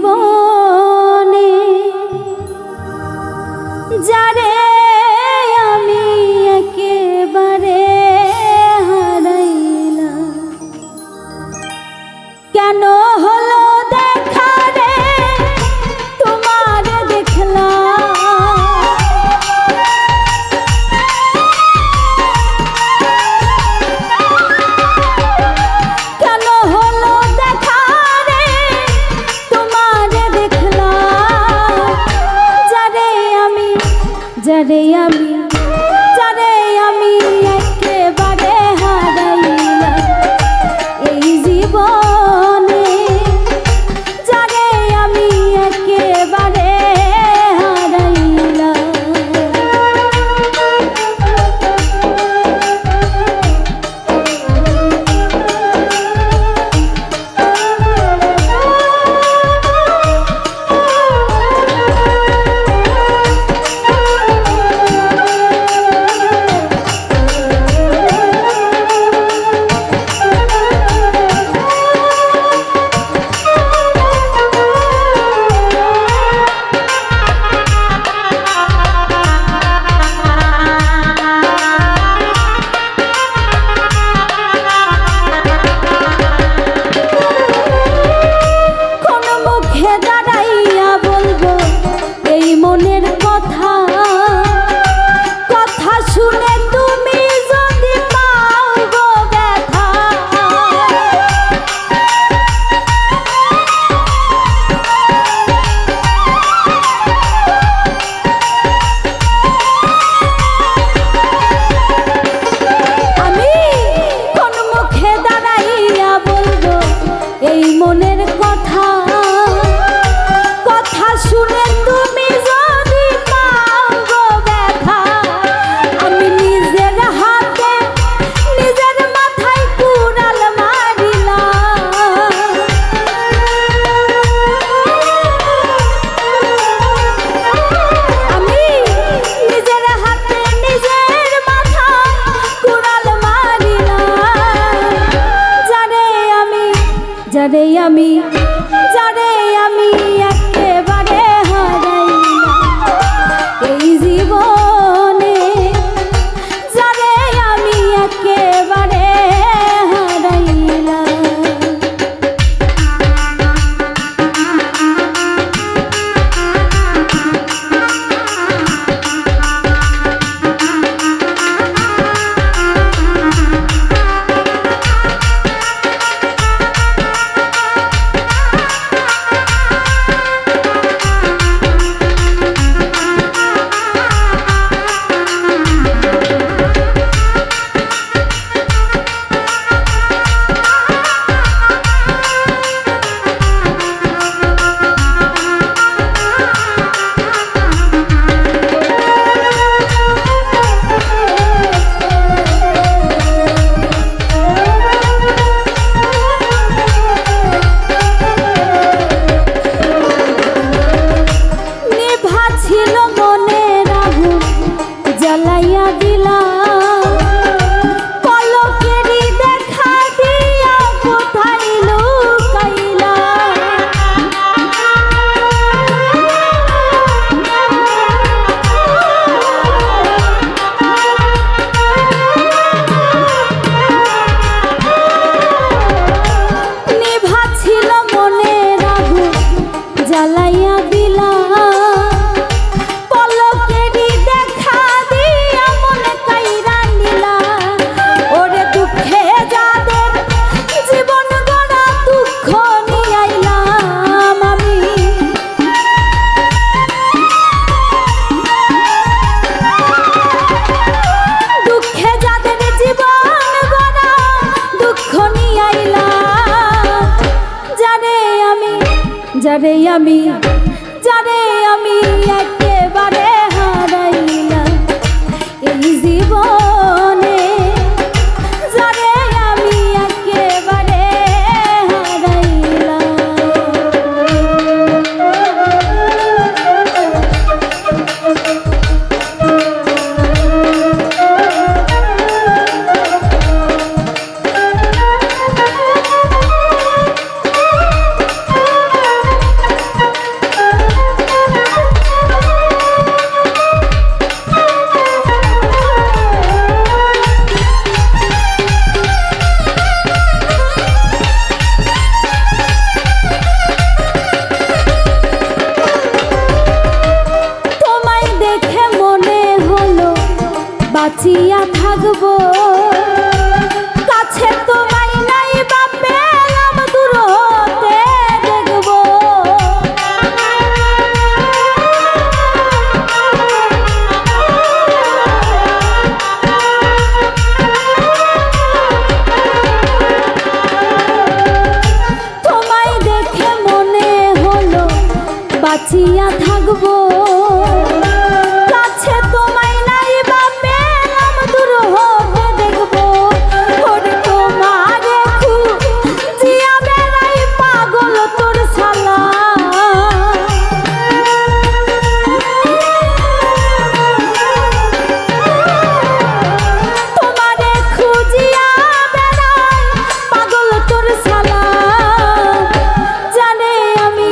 জীবনে যারে আমি একেবারে হারাইলাম, কেন হলো দেখা রে তোমার দেখলাম, কেন হলো দেখা রে তোমার দেখলাম, যারে আমি একেবারে হারাইলাম এই জীবনে, যারে আমি একেবারে হারাইলাম। যারে আমি একেবারে হারাইলাম এই জীবনে, যারে আমি একেবারে হারাইলাম। যারে আমি একেবারে হারাইলাম এই জীবনে, যারে আমি একেবারে হারাইলাম। বাঁচিয়া থাকবো কাছে তোমায় নাই বা পেলাম দূর হতে দেখবো তোমায় দেখে মনে হলো বাঁচিয়া থাকবো কাছে তোমায় নাই বা পেলাম দূর হতে দেখবো ওরে তোমারে খুঁজিয়া বেড়াই পাগল তোর শালা তোমারে খুঁজিয়া বেড়াই পাগল তোর শালা জানে আমি